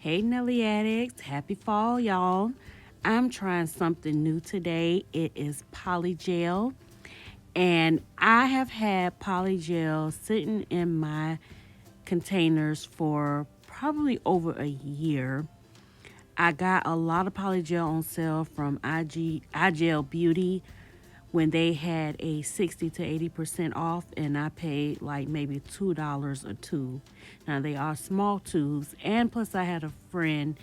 Hey Nailiaddicts, happy fall, y'all. I'm trying something new today. It is Polygel, and I have had Polygel sitting in my containers for probably over a year. I got a lot of Polygel on sale from IGL Beauty when they had a 60 to 80% off, and I paid like maybe $2 a tube. Now they are small tubes, and plus I had a friend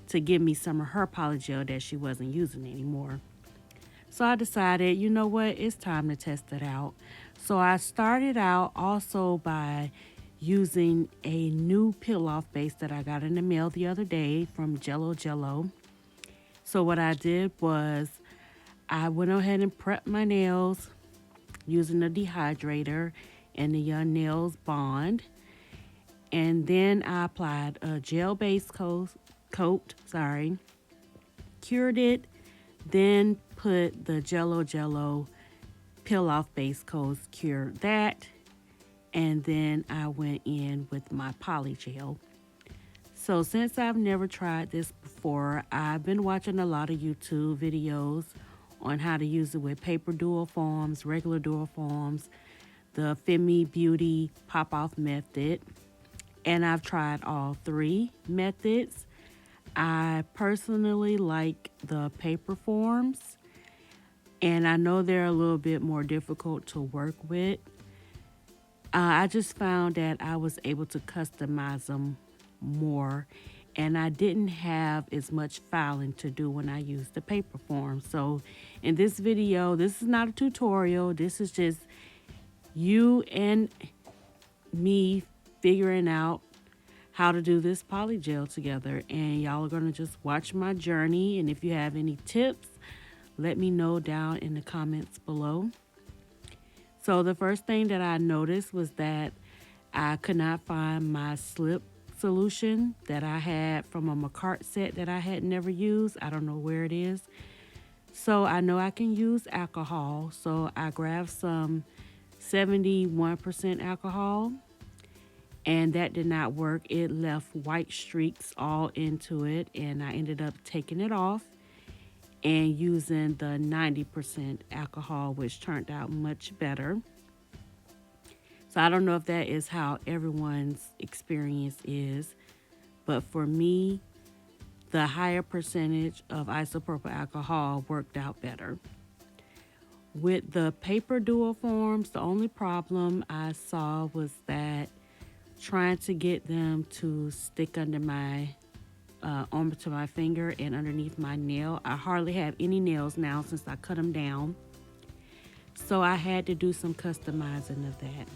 to give me some of her polygel that she wasn't using anymore. So I decided, you know what, it's time to test it out. So I started out also by using a new peel off base that I got in the mail the other day from Jello Jello. So what I did was I went ahead and prepped my nails using a dehydrator and the Young Nails Bond. And then I applied a gel base coat, cured it, then put the Jello Jello peel off base coat, cured that, and then I went in with my polygel. So since I've never tried this before, I've been watching a lot of YouTube videos on how to use it with paper dual forms, regular dual forms, the Femi Beauty pop off method, and I've tried all three methods. I personally like the paper forms, and I know they're a little bit more difficult to work with. I just found that I was able to customize them more, and I didn't have as much filing to do when I used the paper form. So in this video, this is not a tutorial. This is just you and me figuring out how to do this polygel together, and y'all are going to just watch my journey. And if you have any tips, let me know down in the comments below. So the first thing that I noticed was that I could not find my slip solution that I had from a McCart set that I had never used. I don't know where it is. So I know I can use alcohol. So I grabbed some 71% alcohol, and that did not work. It left white streaks all into it, and I ended up taking it off and using the 90% alcohol, which turned out much better. So I don't know if that is how everyone's experience is, but for me, the higher percentage of isopropyl alcohol worked out better. With the paper dual forms, the only problem I saw was that trying to get them to stick under my onto my finger and underneath my nail. I hardly have any nails now since I cut them down, so I had to do some customizing of that.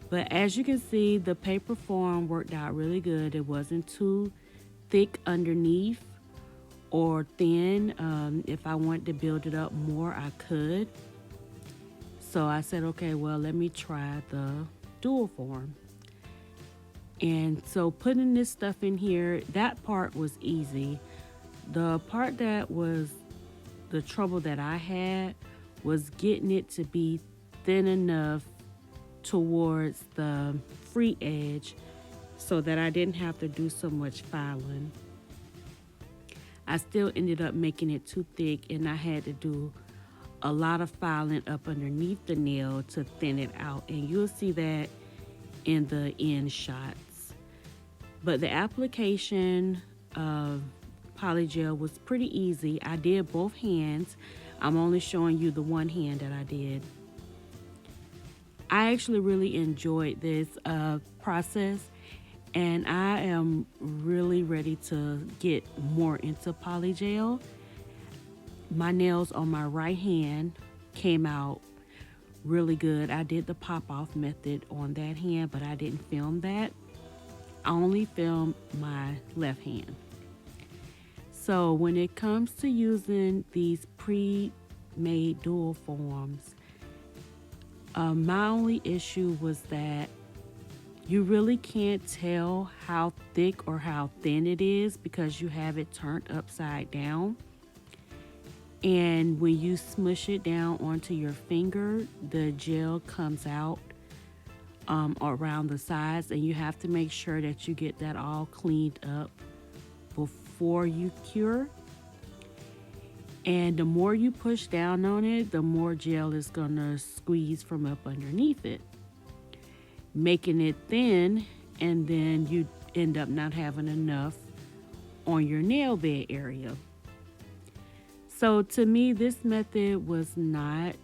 But as you can see, the paper form worked out really good. It wasn't too thick underneath or thin. If I wanted to build it up more, I could. So I said, okay, well, let me try the dual form. And so putting this stuff in here, that part was easy. The part that was the trouble that I had was getting it to be thin enough towards the free edge so that I didn't have to do so much filing. I still ended up making it too thick, and I had to do a lot of filing up underneath the nail to thin it out, and you'll see that in the end shots. But the application of polygel was pretty easy. I did both hands. I'm only showing you the one hand that I did. I actually really enjoyed this process, and I am really ready to get more into polygel. My nails on my right hand came out really good. I did the pop-off method on that hand, but I didn't film that. I only filmed my left hand. So when it comes to using these pre-made dual forms, my only issue was that you really can't tell how thick or how thin it is because you have it turned upside down. And when you smush it down onto your finger, the gel comes out around the sides, and you have to make sure that you get that all cleaned up before you cure. And the more you push down on it, the more gel is gonna squeeze from up underneath it, making it thin, and then you end up not having enough on your nail bed area. So to me, this method was not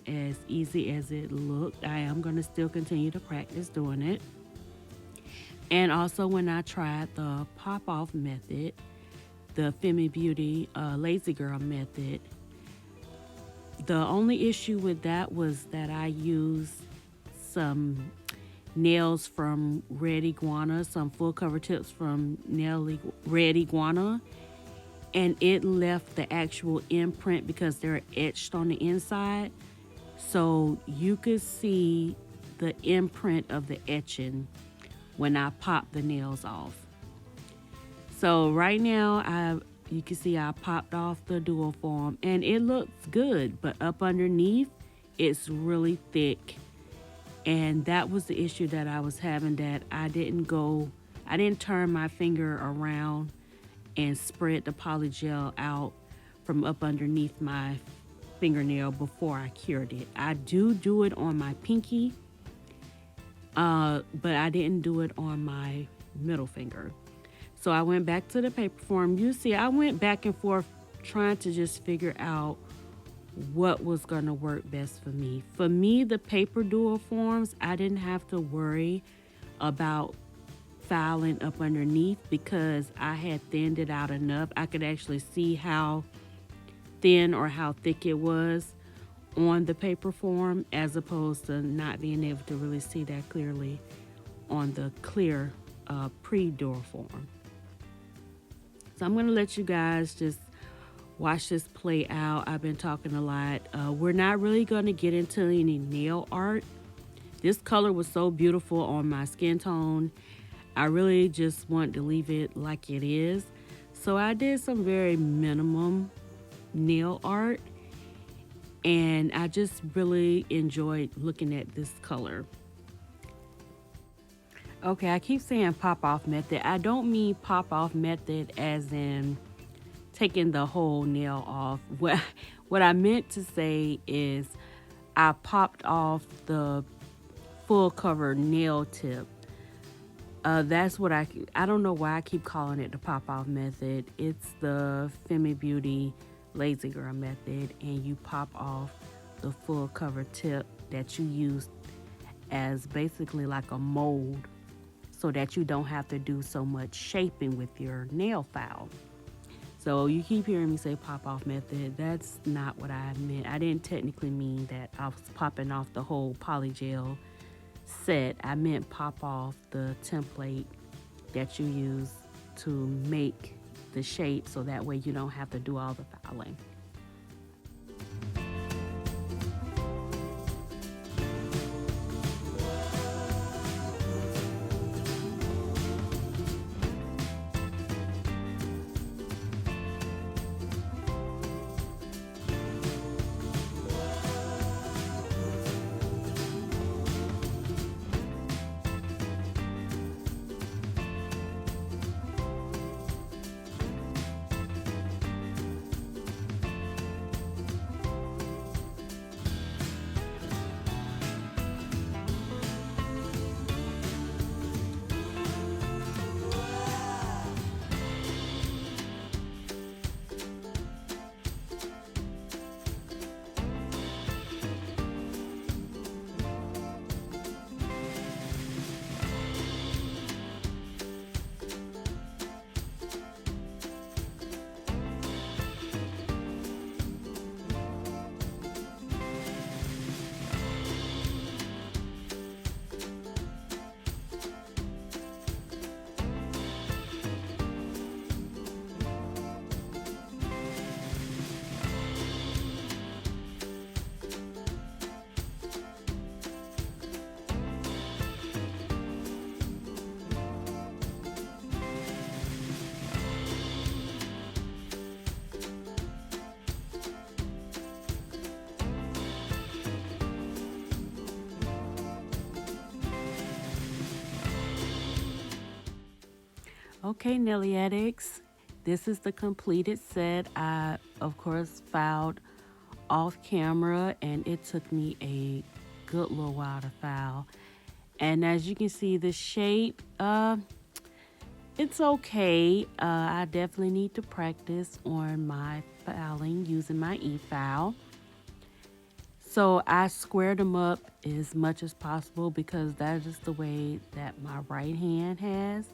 as easy as it looked. I am gonna still continue to practice doing it. And also when I tried the pop-off method, the Femi Beauty Lazy Girl method, the only issue with that was that I used some nails from Red Iguana, some full cover tips from Red Iguana, and it left the actual imprint because they're etched on the inside. So you could see the imprint of the etching when I popped the nails off. So right now, you can see I popped off the dual form and it looks good, but up underneath, it's really thick. And that was the issue that I was having, that I didn't turn my finger around and spread the polygel out from up underneath my fingernail before I cured it. I do it on my pinky, but I didn't do it on my middle finger. So I went back to the paper form. You see, I went back and forth trying to just figure out what was going to work best for me. For me, the paper dual forms, I didn't have to worry about filing up underneath because I had thinned it out enough. I could actually see how thin or how thick it was on the paper form, as opposed to not being able to really see that clearly on the clear pre-dual form. So I'm going to let you guys just watch this play out. I've been talking a lot. We're not really going to get into any nail art. This color was so beautiful on my skin tone. I really just want to leave it like it is. So I did some very minimum nail art, and I just really enjoyed looking at this color. Okay, I keep saying pop-off method. I don't mean pop-off method as in taking the whole nail off. What I meant to say is I popped off the full cover nail tip. That's what I don't know why I keep calling it the pop-off method. It's the Femi Beauty Lazy Girl method, and you pop off the full cover tip that you use as basically like a mold, so that you don't have to do so much shaping with your nail file. So you keep hearing me say pop-off method. That's not what I meant. I didn't technically mean that I was popping off the whole polygel set. I meant pop off the template that you use to make the shape, so that way you don't have to do all the filing. Okay, Nailiaddicts, this is the completed set. I, of course, filed off camera and it took me a good little while to file. And as you can see, the shape, it's okay. I definitely need to practice on my filing using my e-file. So I squared them up as much as possible because that is the way that my right hand has.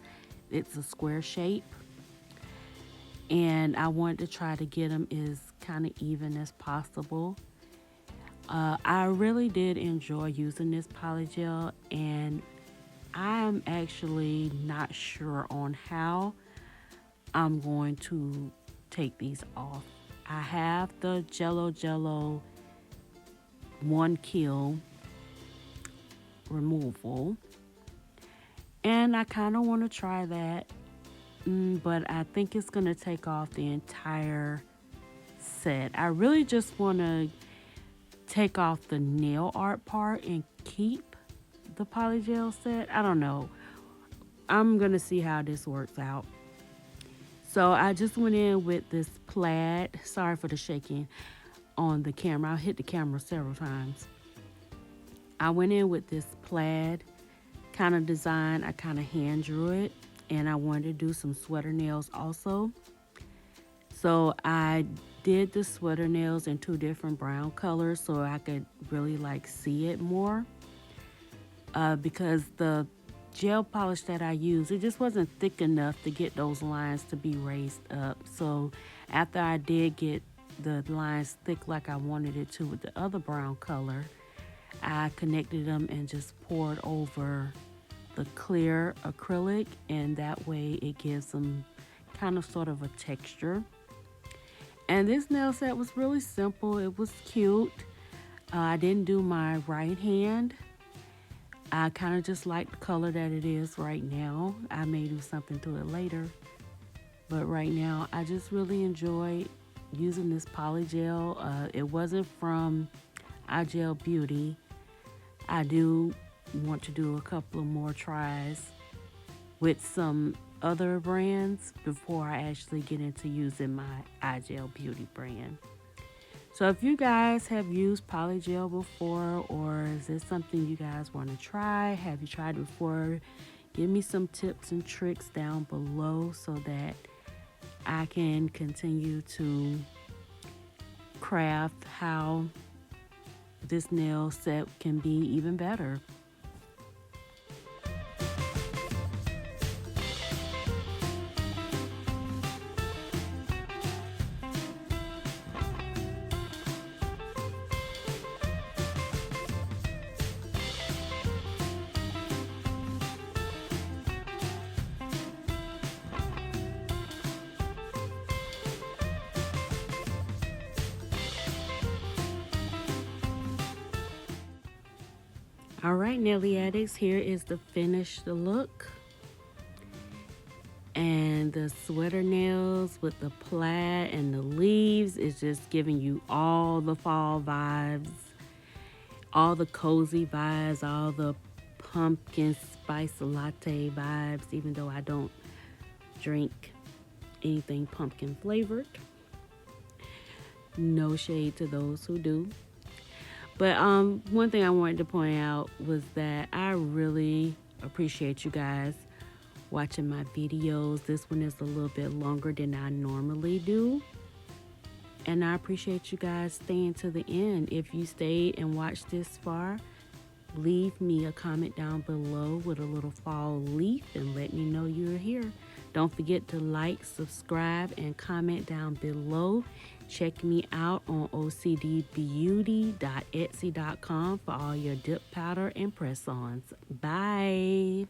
It's a square shape. And I wanted to try to get them as kind of even as possible. I really did enjoy using this polygel, and I'm actually not sure on how I'm going to take these off. I have the Jello 1 kill removal, and I kind of want to try that, but I think it's going to take off the entire set. I really just want to take off the nail art part and keep the polygel set. I don't know. I'm going to see how this works out. So I just went in with this plaid. Sorry for the shaking on the camera. I hit the camera several times. I went in with this plaid kind of design. I kind of hand drew it, and I wanted to do some sweater nails also. So I did the sweater nails in 2 different brown colors so I could really like see it more. Because the gel polish that I used, it just wasn't thick enough to get those lines to be raised up. So after I did get the lines thick like I wanted it to with the other brown color, I connected them and just poured over the clear acrylic, and that way it gives them kind of sort of a texture. And this nail set was really simple. It was cute. I didn't do my right hand. I kind of just like the color that it is right now. I may do something to it later. But right now, I just really enjoy using this polygel. It wasn't from OCDBeauty. I do want to do a couple of more tries with some other brands before I actually get into using my OCDBeauty brand. So if you guys have used polygel before, or is this something you guys want to try? Have you tried it before? Give me some tips and tricks down below so that I can continue to craft how this nail set can be even better. All right, Nailiaddicts, here is the finished look. And the sweater nails with the plaid and the leaves is just giving you all the fall vibes, all the cozy vibes, all the pumpkin spice latte vibes, even though I don't drink anything pumpkin flavored. No shade to those who do. But one thing I wanted to point out was that I really appreciate you guys watching my videos. This one is a little bit longer than I normally do. And I appreciate you guys staying to the end. If you stayed and watched this far, leave me a comment down below with a little fall leaf and let me know you're here. Don't forget to like, subscribe, and comment down below. Check me out on OCDBeauty.Etsy.com for all your dip powder and press-ons. Bye.